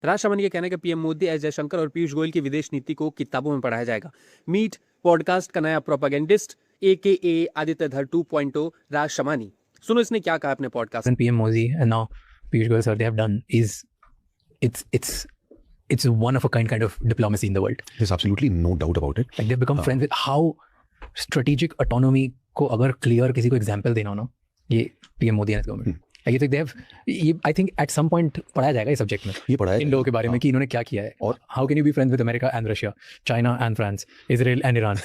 राष्ट्रमंत्री का कहना है कि पीएम मोदी, एस जयशंकर और पीयूष गोयल की विदेश नीति को किताबों में पढ़ाया जाएगा। मीट पॉडकास्ट का नया प्रोपेगेंडिस्ट AKA आदित्य धर 2.0 राज शमानी। सुनो इसने क्या कहा अपने podcast. and PM Modi and now Piyush Goyal sir, they have done is it's one of a kind of diplomacy in the world. There's absolutely no doubt about it. Like they've become friends with how strategic autonomy को अगर clear किसी को example देना हो ना, ये PM Modi and his government. Like they have, ये I think at some point पढ़ाया जाएगा इस subject में. ये पढ़ा है इन लोगों के बारे में कि इन्होंने क्या किया है और how can you be friends with America and Russia, China and France, Israel and Iran.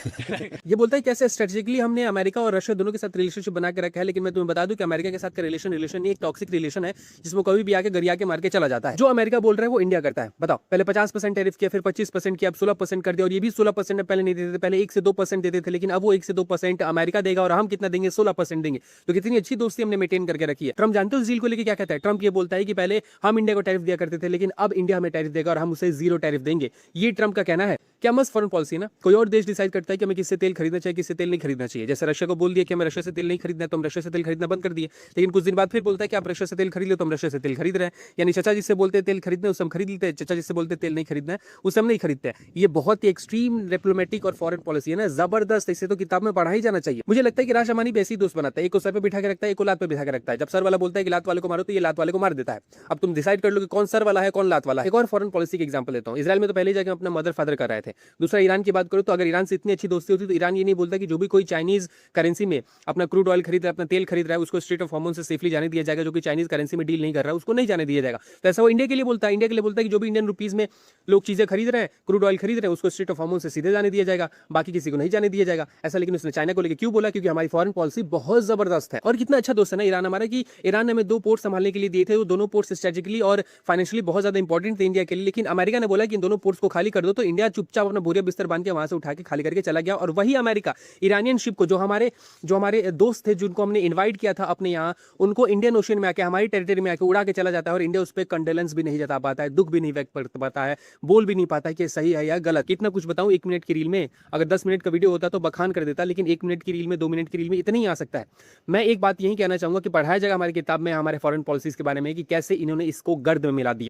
ये बोलता है कैसे स्ट्रेटेजिकली हमने अमेरिका और रशिया दोनों के साथ रिलेशनशिप बना के रखा है, लेकिन मैं तुम्हें बता दूं कि अमेरिका के साथ का रिलेशन नहीं, एक टॉक्सिक रिलेशन है जिसमें कभी भी आके गरिया के मार के चला जाता है। जो अमेरिका बोल रहा है वो इंडिया करता है। बताओ, पहले 50% टैरिफ किया, फिर 25% किया, अब 16% कर दिया, और ये भी 16% पहले नहीं देते थे, पहले 1 से 2% देते थे, लेकिन अब वो 1 से 2% अमेरिका देगा और हम कितना देंगे, 16% देंगे। तो कितनी अच्छी दोस्ती हमने मेंटेन करके रखी है। ट्रम्प जानते हो इस डील को लेकर क्या कहता है? ट्रम्प ये बोलता है कि पहले हम इंडिया को टैरिफ दिया करते थे, लेकिन अब इंडिया हमें टैरिफ देगा और हम उसे 0 टैरिफ देंगे। ये ट्रम्प का कहना है। क्या मस्त फॉरेन पॉलिसी है ना। कोई और देश डिसाइड करता है कि हमें किससे तेल खरीदना चाहिए, किससे तेल नहीं खरीदना चाहिए। जैसे रशिया को बोल दिया कि हमें रशिया से तेल नहीं खरीदना है, तो हम रशिया से तेल खरीदना बंद कर दिए, लेकिन कुछ दिन बाद फिर बोलता है कि आप रशिया से तेल खरीद लो, तो हम रशिया से तेल खरीद रहे हैं। यानी चाचा जिससे बोलते हैं तेल खरीदना है उसे हम खरीद लेते हैं, चाचा जिससे बोलते हैं तेल नहीं खरीदना है उसे हम नहीं खरीदते हैं। ये बहुत ही एक्सट्रीम डिप्लोमेटिक और फॉरेन पॉलिसी है ना, जबरदस्त। इसे तो किताब में पढ़ा ही जाना चाहिए। मुझे लगता है कि राज शमानी भी ऐसे ही दोस्त बनाता है, एक को सर पे बिठा के रखता है, एक को लात पे बिठा के रखता है। जब सर वाला बोलता है कि लात वाले को मारो, तो ये लात वाले को मार देता है। अब तुम डिसाइड कर लो कि कौन सर वाला है, कौन लात वाला है। एक और फॉरेन पॉलिसी के एग्जांपल देता हूं। इजराइल में तो पहले ही जाके अपना मदर फादर कर रहे थे। दूसरा ईरान की बात करो तो अगर ईरान से इतनी अच्छी दोस्ती होती तो ईरान ये नहीं बोलता कि जो भी कोई चाइनीज करेंसी में अपना क्रूड ऑयल खरीद रहा है, अपना तेल खरीद रहा है, उसको स्ट्रेट ऑफ हॉर्मोन से सेफली जाने दिया जाएगा। जो कि चाइनीज करेंसी में डील नहीं कर रहा है उसको नहीं जाने दिया जाएगा। तो ऐसा वो इंडिया के लिए बोलता है। इंडिया के लिए बोलता है कि जो भी इंडियन रुपीज में लोग चीजें खरीद रहे हैं, क्रूड ऑयल खरीद रहे हैं, उसको स्ट्रेट ऑफ हॉर्मोन से सीधे जाने दिया जाएगा, बाकी किसी को नहीं जाने दिया जाएगा। ऐसा लेकिन उसने चाइना को लेकर क्यों बोला? क्योंकि हमारी फॉरेन पॉलिसी बहुत जबरदस्त है। और कितना अच्छा दोस्त है ना ईरान हमारा, कि ईरान ने हमें 2 पोर्ट संभालने के लिए दिए थे। वो दोनों पोर्ट स्ट्रेटेजिकली और फाइनेंशियली बहुत ज्यादा इंपॉर्टेंट थे इंडिया के लिए, लेकिन अमेरिका ने बोला कि इन दोनों पोर्ट्स को खाली कर दो। तो इंडिया चुपचाप अपना बोरिया बिस्तर बांध के वहां से उठा के खाली करके चला गया। और वही अमेरिका ईरानियन शिप को, जो हमारे दोस्त थे जिनको हमने इन्वाइट किया था अपने यहाँ, उनको इंडियन ओशन में आके, हमारी टेरिटरी में आके उड़ा के चला जाता है। और इंडिया उस पर कंडोलेंस भी नहीं जता पाता है, दुख भी नहीं व्यक्त कर पाता है, बोल भी नहीं पाता है कि सही है या गलत। कितना कुछ बताऊं 1 मिनट की रील में। अगर 10 मिनट का वीडियो होता तो बखान कर देता, लेकिन 1 मिनट की रील में, 2 मिनट की रील में इतना ही आ सकता है। मैं एक बात यही कहना चाहूंगा कि पढ़ाया जाएगा हमारी किताब में हमारे फॉरेन पॉलिसीज के बारे में कि कैसे इन्होंने इसको गर्द में मिला दिया।